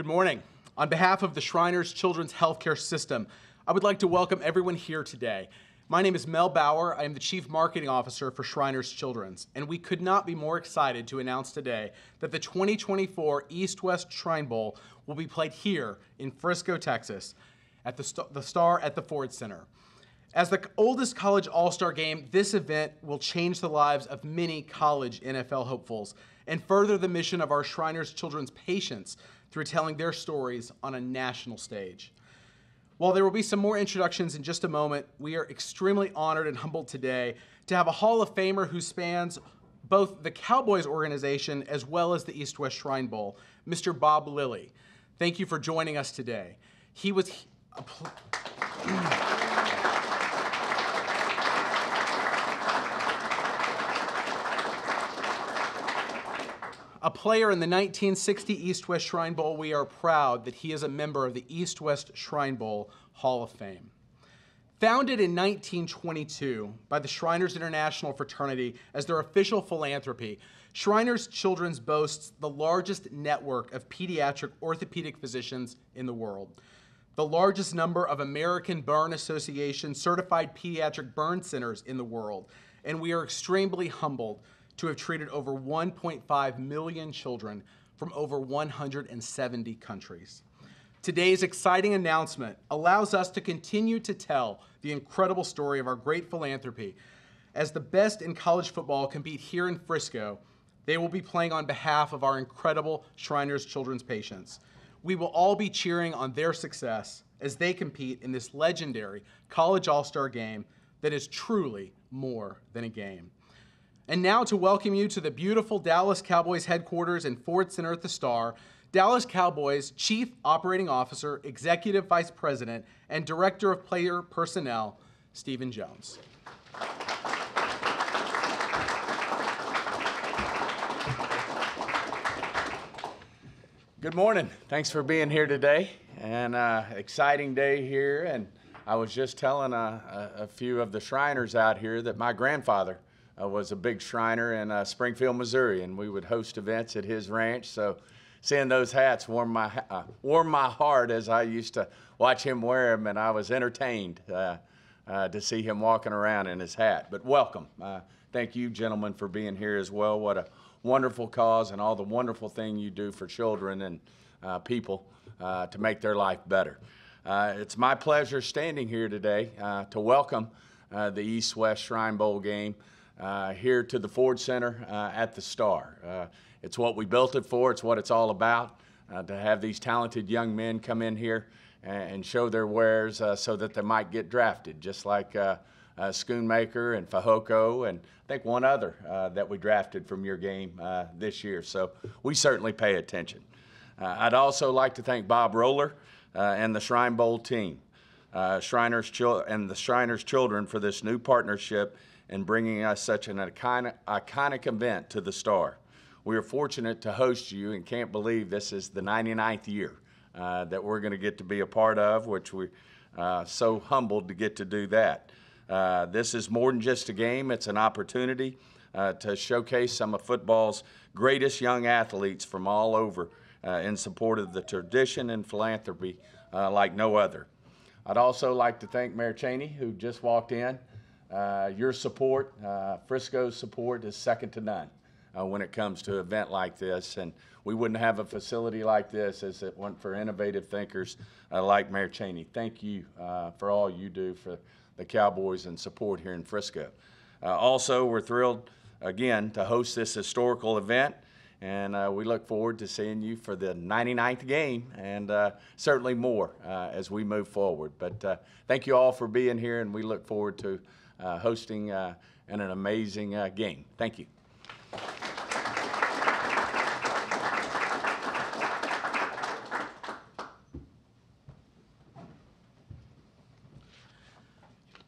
Good morning. On behalf of the Shriners Children's Healthcare System, I would like to welcome everyone here today. My name is Mel Bauer. I am the Chief Marketing Officer for Shriners Children's, and we could not be more excited to announce today that the 2024 East-West Shrine Bowl will be played here in Frisco, Texas, at the Star at the Ford Center. As the oldest college all-star game, this event will change the lives of many college NFL hopefuls and further the mission of our Shriners Children's patients through telling their stories on a national stage. While there will be some more introductions in just a moment, we are extremely honored and humbled today to have a Hall of Famer who spans both the Cowboys organization as well as the East-West Shrine Bowl, Mr. Bob Lilly. Thank you for joining us today. He was a player in the 1960 East-West Shrine Bowl. We are proud that he is a member of the East-West Shrine Bowl Hall of Fame. Founded in 1922 by the Shriners International Fraternity as their official philanthropy, Shriners Children's boasts the largest network of pediatric orthopedic physicians in the world, the largest number of American Burn Association certified pediatric burn centers in the world, and we are extremely humbled to have treated over 1.5 million children from over 170 countries. Today's exciting announcement allows us to continue to tell the incredible story of our great philanthropy. As the best in college football compete here in Frisco, they will be playing on behalf of our incredible Shriners Children's patients. We will all be cheering on their success as they compete in this legendary college all-star game that is truly more than a game. And now to welcome you to the beautiful Dallas Cowboys headquarters and Ford Center at the Star, Dallas Cowboys Chief Operating Officer, Executive Vice President, and Director of Player Personnel, Stephen Jones. Good morning. Thanks for being here today. And exciting day here. And I was just telling a few of the Shriners out here that my grandfather was a big Shriner in Springfield, Missouri, and we would host events at his ranch. So seeing those hats warmed my heart as I used to watch him wear them, and I was entertained to see him walking around in his hat. But welcome. Thank you, gentlemen, for being here as well. What a wonderful cause and all the wonderful thing you do for children and people to make their life better. It's my pleasure standing here today to welcome the East-West Shrine Bowl game here to the Ford Center at the Star. It's what we built it for. It's what it's all about, to have these talented young men come in here and show their wares so that they might get drafted, just like Schoonmaker and Fajoko and I think one other that we drafted from your game this year. So we certainly pay attention. I'd also like to thank Bob Roller and the Shrine Bowl team, Shriners and the Shriners Children for this new partnership and bringing us such an iconic event to the Star. We are fortunate to host you and can't believe this is the 99th year that we're going to get to be a part of, which we're so humbled to get to do that. This is more than just a game. It's an opportunity to showcase some of football's greatest young athletes from all over in support of the tradition and philanthropy like no other. I'd also like to thank Mayor Cheney, who just walked in. Your support, Frisco's support, is second to none when it comes to an event like this. And we wouldn't have a facility like this as it weren't for innovative thinkers like Mayor Cheney. Thank you for all you do for the Cowboys and support here in Frisco. Also, we're thrilled, again, to host this historical event. And we look forward to seeing you for the 99th game and certainly more as we move forward. But thank you all for being here, and we look forward to hosting an amazing game. Thank you.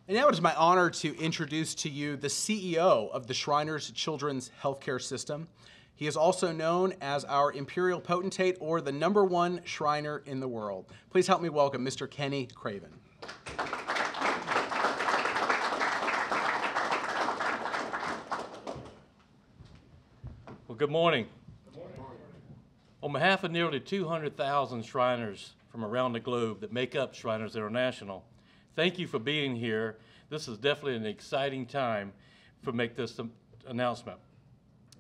And now it is my honor to introduce to you the CEO of the Shriners Children's Healthcare System. He is also known as our Imperial Potentate or the #1 Shriner in the world. Please help me welcome Mr. Kenny Craven. Well, good morning. On behalf of nearly 200,000 Shriners from around the globe that make up Shriners International, thank you for being here. This is definitely an exciting time to make this announcement.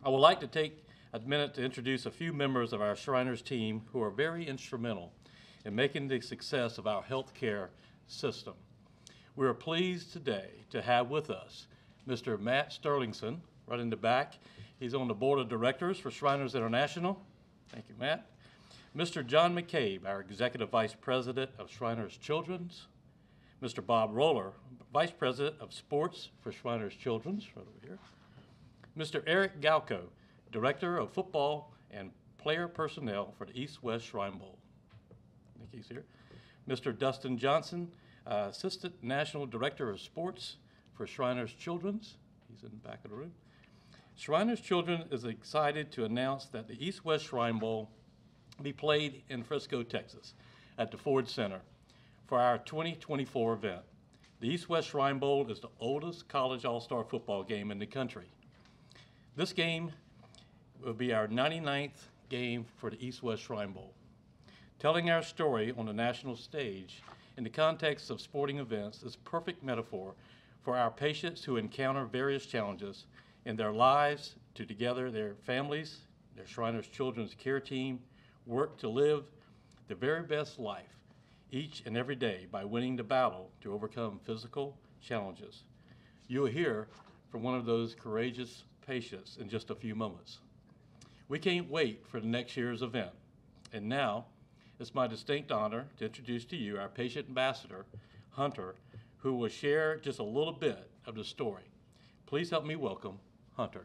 I would like to take a minute to introduce a few members of our Shriners team who are very instrumental in making the success of our healthcare system. We are pleased today to have with us Mr. Matt Sterlingson, right in the back. He's on the board of directors for Shriners International. Thank you, Matt. Mr. John McCabe, our Executive Vice President of Shriners Children's. Mr. Bob Roller, Vice President of Sports for Shriners Children's, right over here. Mr. Eric Galco, Director of Football and Player Personnel for the East-West Shrine Bowl. I think he's here. Mr. Dustin Johnson, Assistant National Director of Sports for Shriners Children's. He's in the back of the room. Shriners Children is excited to announce that the East-West Shrine Bowl be played in Frisco, Texas at the Ford Center for our 2024 event. The East-West Shrine Bowl is the oldest college all-star football game in the country. This game will be our 99th game for the East-West Shrine Bowl. Telling our story on the national stage in the context of sporting events is a perfect metaphor for our patients who encounter various challenges in their lives to together their families, their Shriners Children's Care Team, work to live the very best life each and every day by winning the battle to overcome physical challenges. You'll hear from one of those courageous patients in just a few moments. We can't wait for the next year's event. And now, it's my distinct honor to introduce to you our patient ambassador, Hunter, who will share just a little bit of the story. Please help me welcome Hunter.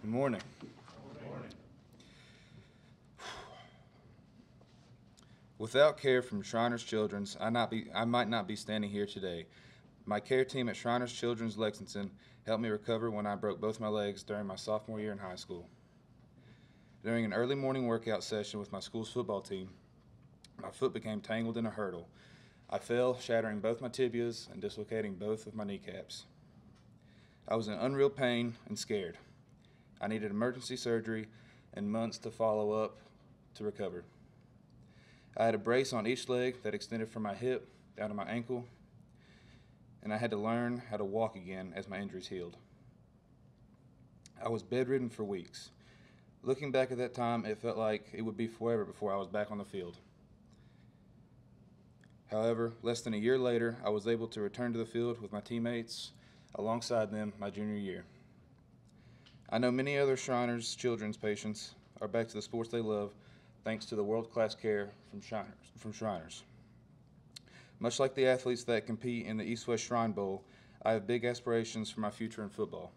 Good morning. Without care from Shriners Children's, I might not be standing here today. My care team at Shriners Children's Lexington helped me recover when I broke both my legs during my sophomore year in high school. During an early morning workout session with my school's football team, my foot became tangled in a hurdle. I fell, shattering both my tibias and dislocating both of my kneecaps. I was in unreal pain and scared. I needed emergency surgery and months to follow up to recover. I had a brace on each leg that extended from my hip down to my ankle, and I had to learn how to walk again as my injuries healed. I was bedridden for weeks. Looking back at that time, it felt like it would be forever before I was back on the field. However, less than a year later, I was able to return to the field with my teammates alongside them my junior year. I know many other Shriners Children's patients are back to the sports they love thanks to the world-class care from Shriners. Much like the athletes that compete in the East-West Shrine Bowl, I have big aspirations for my future in football.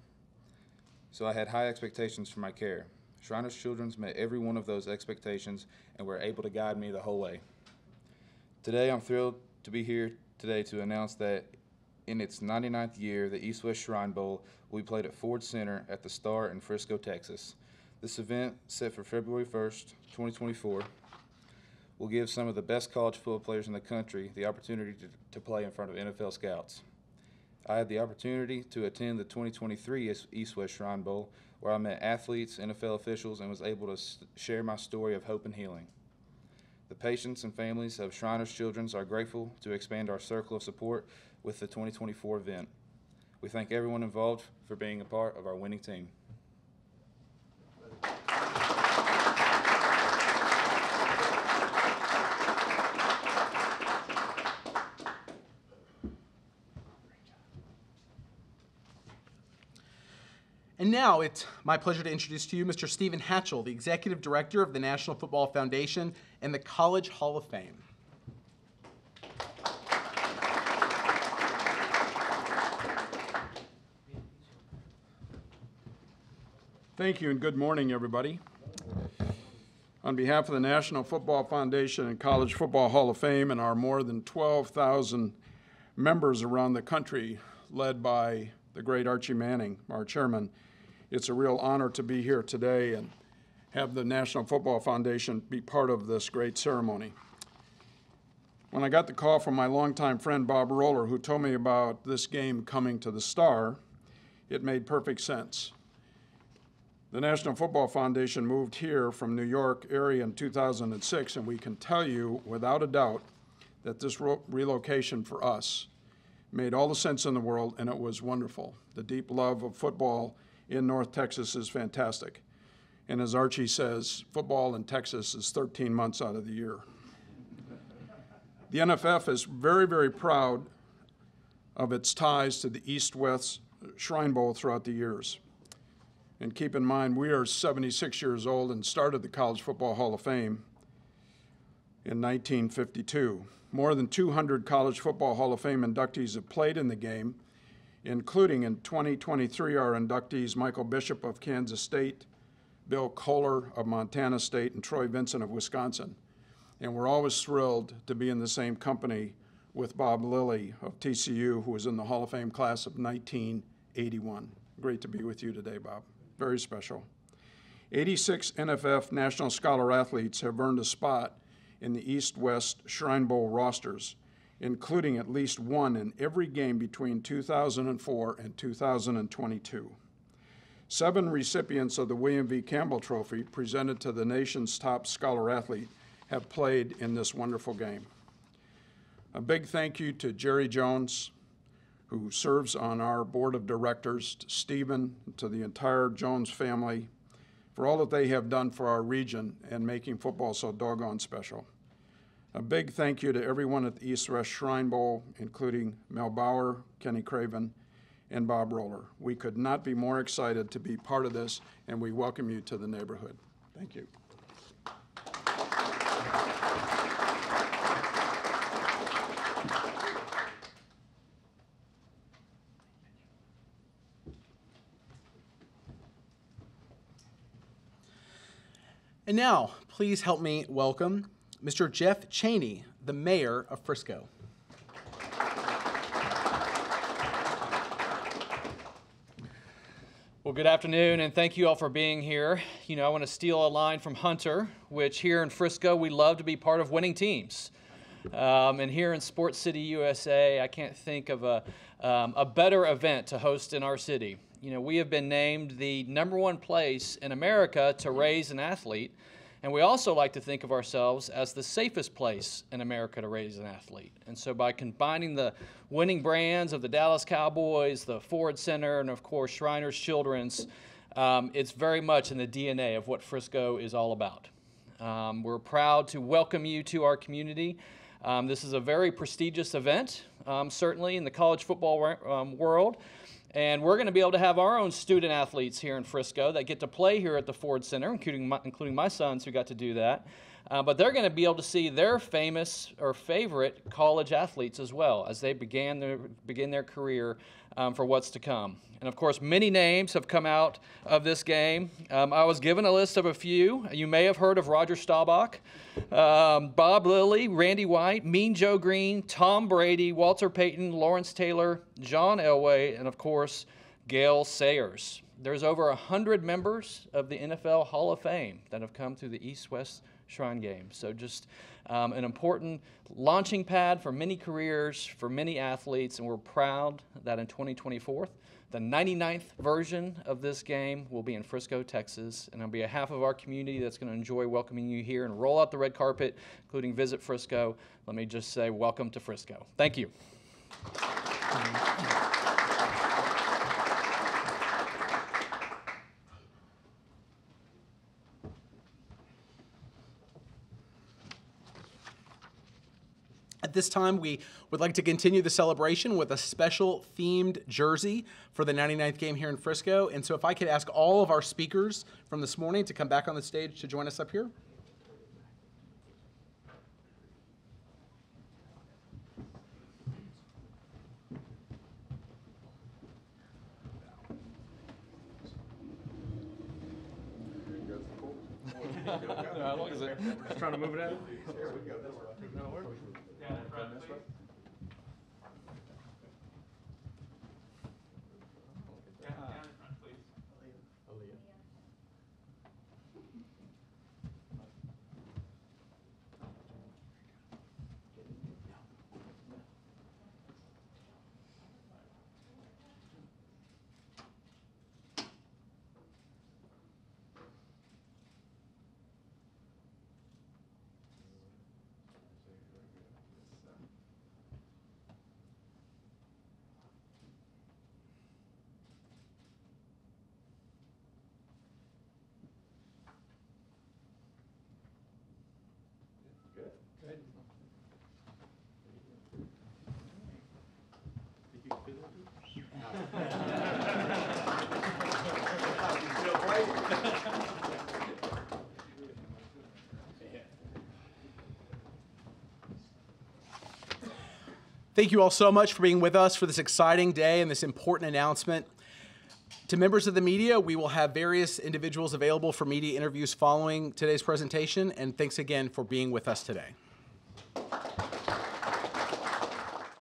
So I had high expectations for my care. Shriners Children's met every one of those expectations and were able to guide me the whole way. Today, I'm thrilled to be here today to announce that in its 99th year, the East-West Shrine Bowl will be played at Ford Center at the Star in Frisco, Texas. This event, set for February 1st, 2024, will give some of the best college football players in the country the opportunity to play in front of NFL scouts. I had the opportunity to attend the 2023 East-West Shrine Bowl, where I met athletes, NFL officials, and was able to share my story of hope and healing. The patients and families of Shriners Children's are grateful to expand our circle of support with the 2024 event. We thank everyone involved for being a part of our winning team. And now it's my pleasure to introduce to you Mr. Stephen Hatchell, the Executive Director of the National Football Foundation and the College Hall of Fame. Thank you and good morning, everybody. On behalf of the National Football Foundation and College Football Hall of Fame and our more than 12,000 members around the country, led by the great Archie Manning, our chairman, it's a real honor to be here today and have the National Football Foundation be part of this great ceremony. When I got the call from my longtime friend Bob Roller, who told me about this game coming to the Star, it made perfect sense. The National Football Foundation moved here from New York area in 2006, and we can tell you without a doubt that this relocation for us made all the sense in the world, and it was wonderful. The deep love of football in North Texas is fantastic. And as Archie says, football in Texas is 13 months out of the year. The NFF is very, very proud of its ties to the East-West Shrine Bowl throughout the years. And keep in mind, we are 76 years old and started the College Football Hall of Fame in 1952. More than 200 College Football Hall of Fame inductees have played in the game, including in 2023 our inductees Michael Bishop of Kansas State, Bill Kohler of Montana State, and Troy Vincent of Wisconsin. And we're always thrilled to be in the same company with Bob Lilly of TCU, who was in the Hall of Fame class of 1981. Great to be with you today, Bob. Very special. 86 NFF National Scholar athletes have earned a spot in the East-West Shrine Bowl rosters, including at least one in every game between 2004 and 2022. 7 recipients of the William V. Campbell Trophy, presented to the nation's top scholar athlete, have played in this wonderful game. A big thank you to Jerry Jones, who serves on our board of directors, to Stephen, to the entire Jones family, for all that they have done for our region and making football so doggone special. A big thank you to everyone at the East-West Shrine Bowl, including Mel Bauer, Kenny Craven, and Bob Roller. We could not be more excited to be part of this, and we welcome you to the neighborhood. Thank you. And now, please help me welcome Mr. Jeff Cheney, the mayor of Frisco. Well, good afternoon, and thank you all for being here. You know, I want to steal a line from Hunter, which here in Frisco, we love to be part of winning teams. And here in Sports City, USA, I can't think of a better event to host in our city. You know, we have been named the #1 place in America to raise an athlete, and we also like to think of ourselves as the safest place in America to raise an athlete. And so by combining the winning brands of the Dallas Cowboys, the Ford Center, and of course Shriners Children's, it's very much in the DNA of what Frisco is all about. We're proud to welcome you to our community. This is a very prestigious event, certainly in the college football world. And we're going to be able to have our own student athletes here in Frisco that get to play here at the Ford Center, including my sons who got to do that. But they're going to be able to see their famous or favorite college athletes as well as they begin their career for what's to come. And of course, many names have come out of this game. I was given a list of a few. You may have heard of Roger Staubach, Bob Lilly, Randy White, Mean Joe Green, Tom Brady, Walter Payton, Lawrence Taylor, John Elway, and of course, Gale Sayers. There's over 100 members of the NFL Hall of Fame that have come through the East-West Shrine Game. So just an important launching pad for many careers, for many athletes, and we're proud that in 2024, the 99th version of this game will be in Frisco, Texas, and on behalf of our community that's going to enjoy welcoming you here and roll out the red carpet, including Visit Frisco, let me just say welcome to Frisco. Thank you. At this time, we would like to continue the celebration with a special themed jersey for the 99th game here in Frisco. And so if I could ask all of our speakers from this morning to come back on the stage to join us up here. How long is it? Just trying to move it out. Thank you all so much for being with us for this exciting day and this important announcement. To members of the media, we will have various individuals available for media interviews following today's presentation, and thanks again for being with us today.